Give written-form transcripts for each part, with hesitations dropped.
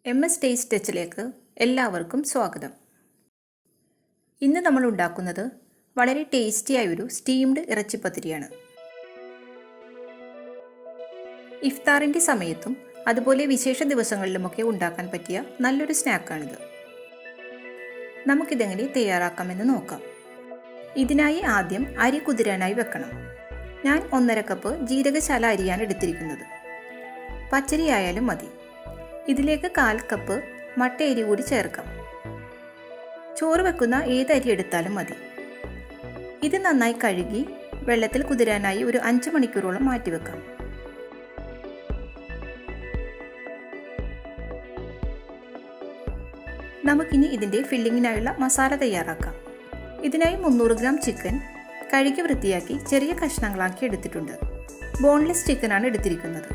Taste ടച്ചിലേക്ക് എല്ലാവർക്കും സ്വാഗതം. ഇന്ന് നമ്മൾ ഉണ്ടാക്കുന്നത് വളരെ ടേസ്റ്റിയായൊരു സ്റ്റീംഡ് ഇറച്ചി പത്തിരിയാണ്. ഇഫ്താറിൻ്റെ സമയത്തും അതുപോലെ വിശേഷ ദിവസങ്ങളിലുമൊക്കെ ഉണ്ടാക്കാൻ പറ്റിയ നല്ലൊരു സ്നാക്കാണിത്. നമുക്കിതെങ്ങനെ തയ്യാറാക്കാമെന്ന് നോക്കാം. ഇതിനായി ആദ്യം അരി കുതിരാനായി വെക്കണം. ഞാൻ 1.5 കപ്പ് ജീരകശാല അരിയാണ് എടുത്തിരിക്കുന്നത്. പച്ചരി ആയാലും മതി. ഇതിലേക്ക് 1/4 കപ്പ് മട്ട അരി കൂടി ചേർക്കാം. ചോറ് വെക്കുന്ന ഏത് അരി എടുത്താലും മതി. ഇത് നന്നായി കഴുകി വെള്ളത്തിൽ കുതിരാനായി ഒരു 5 മണിക്കൂറോളം മാറ്റിവെക്കാം. നമുക്കിനി ഇതിൻ്റെ ഫില്ലിങ്ങിനായുള്ള മസാല തയ്യാറാക്കാം. ഇതിനായി 300 ഗ്രാം ചിക്കൻ കഴുകി വൃത്തിയാക്കി ചെറിയ കഷ്ണങ്ങളാക്കി എടുത്തിട്ടുണ്ട്. ബോൺലെസ് ചിക്കനാണ് എടുത്തിരിക്കുന്നത്.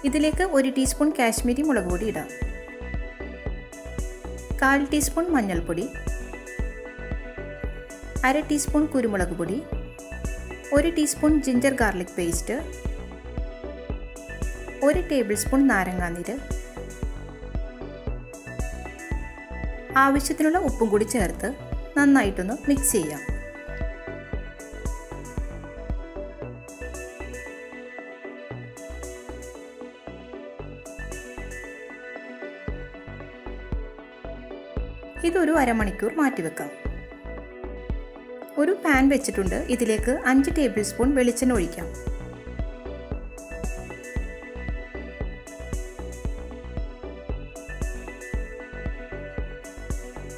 ഇതിലേക്ക് 1 ടീസ്പൂൺ കാശ്മീരി മുളക് പൊടി ഇടാം. 1/4 ടീസ്പൂൺ മഞ്ഞൾപ്പൊടി, 1/2 ടീസ്പൂൺ കുരുമുളക് പൊടി, 1 teaspoon ginger garlic paste, 1 tablespoon നാരങ്ങാനീര്, ആവശ്യത്തിനുള്ള ഉപ്പും കൂടി ചേർത്ത് നന്നായിട്ടൊന്ന് മിക്സ് ചെയ്യാം. ഇതൊരു അരമണിക്കൂർ മാറ്റിവെക്കാം. ഒരു പാൻ വെച്ചിട്ടുണ്ട്. ഇതിലേക്ക് 5 ടേബിൾ സ്പൂൺ വെളിച്ചെണ്ണ ഒഴിക്കാം.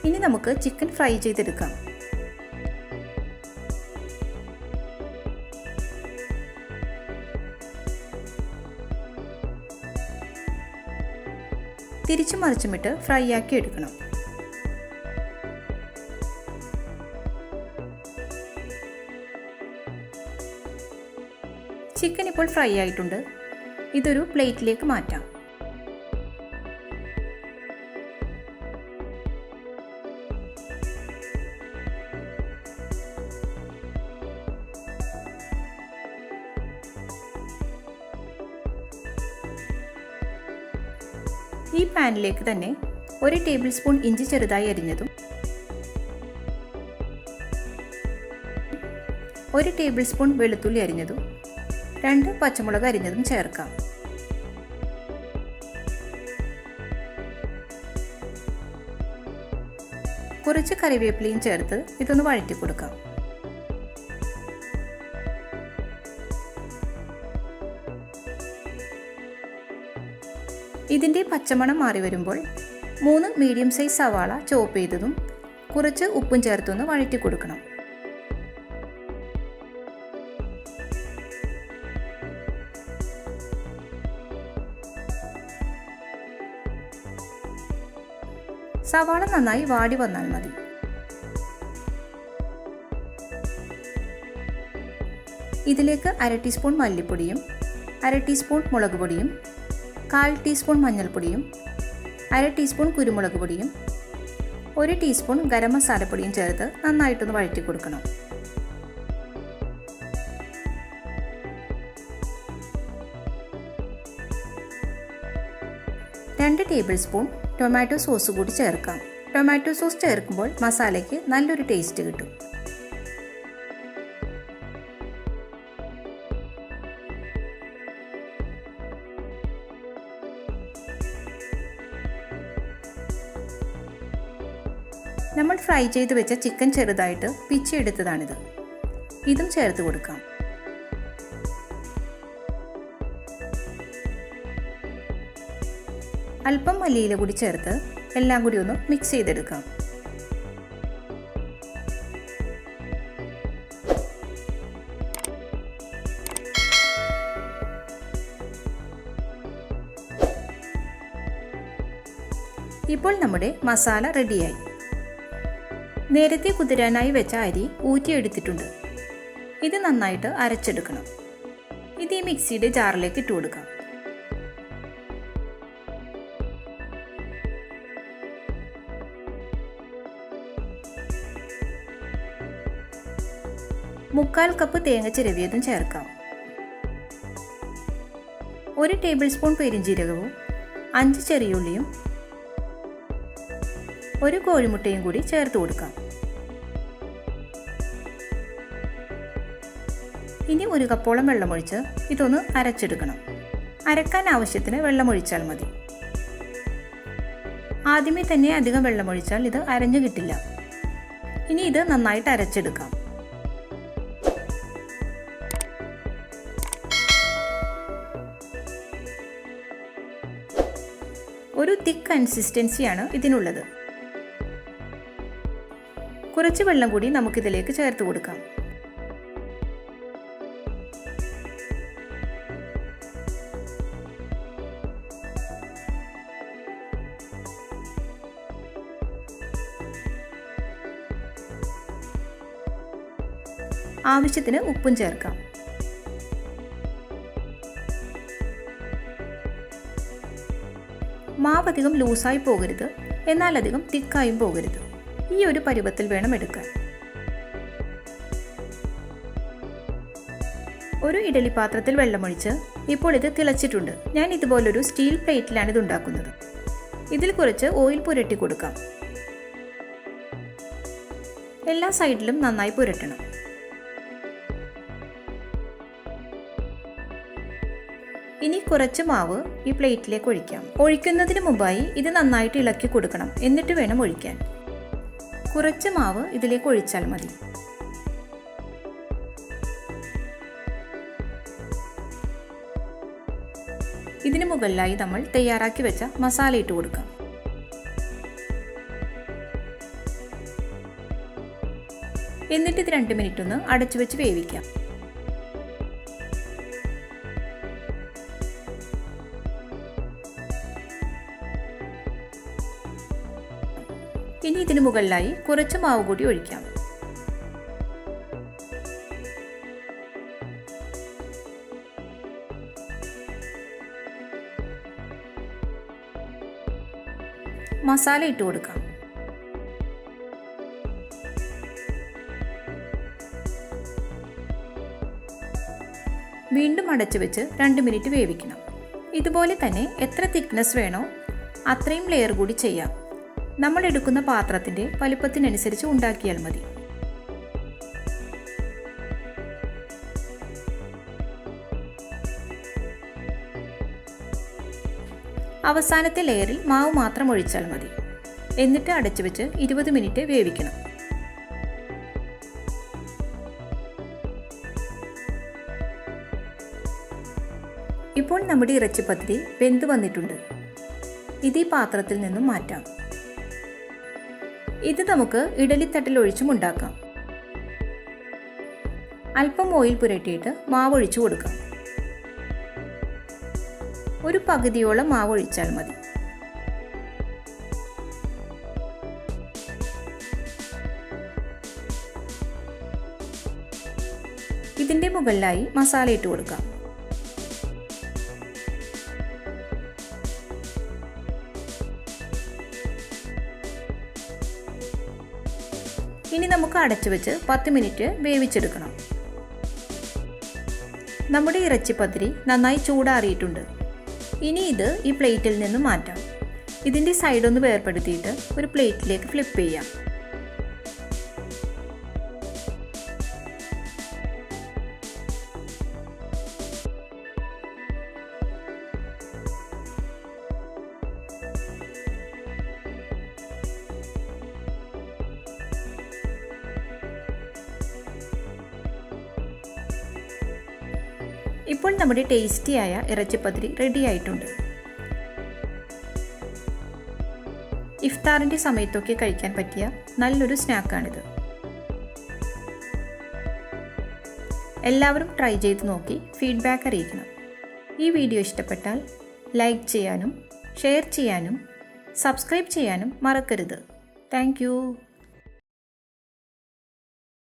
ഇനി നമുക്ക് ചിക്കൻ ഫ്രൈ ചെയ്തെടുക്കാം. തിരിച്ചും മറിച്ചുമിട്ട് ഫ്രൈ ആക്കി എടുക്കണം. ചിക്കൻ ഇപ്പോൾ ഫ്രൈ ആയിട്ടുണ്ട്. ഇതൊരു പ്ലേറ്റിലേക്ക് മാറ്റാം. ഈ പാനിലേക്ക് തന്നെ 1 ടേബിൾ സ്പൂൺ ഇഞ്ചി ചെറുതായി അരിഞ്ഞതും 1 ടേബിൾ സ്പൂൺ വെളുത്തുള്ളി അരിഞ്ഞതും 2 പച്ചമുളക് അരിഞ്ഞതും ചേർക്കാം. കുറച്ച് കറിവേപ്പിലയും ചേർത്ത് ഇതൊന്ന് വഴറ്റി കൊടുക്കാം. ഇതിൻ്റെ പച്ചമണം മാറി വരുമ്പോൾ 3 മീഡിയം സൈസ് സവാള ചോപ്പ് ചെയ്തതും കുറച്ച് ഉപ്പും ചേർത്തൊന്ന് വഴറ്റി കൊടുക്കണം. സവാള നന്നായി വാടി വന്നാൽ മതി. ഇതിലേക്ക് 1/2 ടീസ്പൂൺ മല്ലിപ്പൊടിയും 1/2 ടീസ്പൂൺ മുളക് പൊടിയും 1/4 ടീസ്പൂൺ മഞ്ഞൾപ്പൊടിയും 1/2 ടീസ്പൂൺ കുരുമുളക് പൊടിയും 1 ടീസ്പൂൺ ഗരം മസാലപ്പൊടിയും ചേർത്ത് നന്നായിട്ടൊന്ന് വഴറ്റി കൊടുക്കണം. 2 ടേബിൾ സ്പൂൺ ടൊമാറ്റോ സോസ് കൂടി ചേർക്കാം. ടൊമാറ്റോ സോസ് ചേർക്കുമ്പോൾ മസാലയ്ക്ക് നല്ലൊരു ടേസ്റ്റ് കിട്ടും. നമ്മൾ ഫ്രൈ ചെയ്ത് വെച്ച ചിക്കൻ ചെറുതായിട്ട് പിച്ചെടുത്തതാണിത്. ഇതും ചേർത്ത് കൊടുക്കാം. അല്പം മല്ലിയില കൂടി ചേർത്ത് എല്ലാം കൂടി ഒന്ന് മിക്സ് ചെയ്തെടുക്കാം. ഇപ്പോൾ നമ്മുടെ മസാല റെഡിയായി. നേരത്തെ കുതിരാനായി വെച്ച അരി ഊറ്റിയെടുത്തിട്ടുണ്ട്. ഇത് നന്നായിട്ട് അരച്ചെടുക്കണം. ഇത് ഈ മിക്സിയുടെ ജാറിലേക്ക് ഇട്ട് കൊടുക്കാം. മുക്കാൽ കപ്പ് തേങ്ങ ചിരവിയതും ചേർക്കാം. 1 ടേബിൾ സ്പൂൺ പെരിഞ്ജീരകവും 5 ചെറിയുള്ളിയും ഒരു കോഴിമുട്ടയും കൂടി ചേർത്ത് കൊടുക്കാം. ഇനി 1 കപ്പോളം വെള്ളമൊഴിച്ച് ഇതൊന്ന് അരച്ചെടുക്കണം. അരക്കാൻ ആവശ്യത്തിന് വെള്ളമൊഴിച്ചാൽ മതി. ആദ്യമേ തന്നെ അധികം വെള്ളമൊഴിച്ചാൽ ഇത് അരഞ്ഞു കിട്ടില്ല. ഇനി ഇത് നന്നായിട്ട് അരച്ചെടുക്കാം. ഒരു തിക്ക് കൺസിസ്റ്റൻസിയാണ് ഇതിനുള്ളത്. കുറച്ച് വെള്ളം കൂടി നമുക്കിതിലേക്ക് ചേർത്ത് കൊടുക്കാം. ആവശ്യത്തിന് ഉപ്പും ചേർക്കാം. മാവ് അധികം ലൂസായി പോകരുത്, എന്നാൽ അധികം തിക്കായും പോകരുത്. ഈ ഒരു പരുവത്തിൽ വേണം എടുക്കാൻ. ഒരു ഇഡലി പാത്രത്തിൽ വെള്ളമൊഴിച്ച് ഇപ്പോൾ ഇത് തിളച്ചിട്ടുണ്ട്. ഞാൻ ഇതുപോലൊരു സ്റ്റീൽ പ്ലേറ്റിലാണ് ഇത് ഉണ്ടാക്കുന്നത്. ഇതിൽ കുറച്ച് ഓയിൽ പുരട്ടി കൊടുക്കാം. എല്ലാ സൈഡിലും നന്നായി പുരട്ടണം. ഇനി കുറച്ച് മാവ് ഈ പ്ലേറ്റിലേക്ക് ഒഴിക്കാം. ഒഴിക്കുന്നതിന് മുമ്പായി ഇത് നന്നായിട്ട് ഇളക്കി കൊടുക്കണം, എന്നിട്ട് വേണം ഒഴിക്കാൻ. കുറച്ച് മാവ് ഇതിലേക്ക് ഒഴിച്ചാൽ മതി. ഇതിനു മുകളിലായി നമ്മൾ തയ്യാറാക്കി വെച്ച മസാല ഇട്ട് കൊടുക്കാം. എന്നിട്ട് ഇത് 2 മിനിറ്റ് ഒന്ന് അടച്ചു വെച്ച് വേവിക്കാം. ഇനി ഇതിനു മുകളിലായി കുറച്ച് മാവ് കൂടി ഒഴിക്കാം. മസാല ഇട്ട് കൊടുക്കാം. വീണ്ടും അടച്ചു വെച്ച് 2 മിനിറ്റ് വേവിക്കണം. ഇതുപോലെ തന്നെ എത്ര തിക്നെസ് വേണോ അത്രയും ലെയർ കൂടി ചെയ്യാം. നമ്മൾ എടുക്കുന്ന പാത്രത്തിൻ്റെ വലുപ്പത്തിനനുസരിച്ച് ഉണ്ടാക്കിയാൽ മതി. അവസാനത്തെ ലെയറിൽ മാവ് മാത്രം ഒഴിച്ചാൽ മതി. എന്നിട്ട് അടച്ചു വെച്ച് 20 മിനിറ്റ് വേവിക്കണം. ഇപ്പോൾ നമ്മുടെ ഇറച്ചി പത്തിരി വെന്ത് വന്നിട്ടുണ്ട്. ഇത് ഈ പാത്രത്തിൽ നിന്നും മാറ്റാം. ഇത് നമുക്ക് ഇഡലിത്തട്ടിൽ ഒഴിച്ചും ഉണ്ടാക്കാം. അല്പം ഓയിൽ പുരട്ടിയിട്ട് മാവ് ഒഴിച്ചു കൊടുക്കാം. ഒരു പകുതിയോളം മാവ് ഒഴിച്ചാൽ മതി. ഇതിൻ്റെ മുകളിലായി മസാല ഇട്ട് കൊടുക്കാം. ഇനി നമുക്ക് അടച്ചു വെച്ച് 10 മിനിറ്റ് വേവിച്ചെടുക്കണം. നമ്മുടെ ഇറച്ചി പത്തിരി നന്നായി ചൂടാറിയിട്ടുണ്ട്. ഇനി ഇത് ഈ പ്ലേറ്റിൽ നിന്ന് മാറ്റാം. ഇതിൻ്റെ സൈഡൊന്ന് വേർപെടുത്തിയിട്ട് ഒരു പ്ലേറ്റിലേക്ക് ഫ്ലിപ്പ് ചെയ്യാം. ഇപ്പോൾ നമ്മുടെ ടേസ്റ്റിയായ ഇറച്ചിപ്പത്തിരി റെഡി ആയിട്ടുണ്ട്. ഇഫ്താറിൻ്റെ സമയത്തൊക്കെ കഴിക്കാൻ പറ്റിയ നല്ലൊരു സ്നാക്കാണിത്. എല്ലാവരും ട്രൈ ചെയ്ത് നോക്കി ഫീഡ്ബാക്ക് അറിയിക്കണം. ഈ വീഡിയോ ഇഷ്ടപ്പെട്ടാൽ ലൈക്ക് ചെയ്യാനും ഷെയർ ചെയ്യാനും സബ്സ്ക്രൈബ് ചെയ്യാനും മറക്കരുത്. Thank you.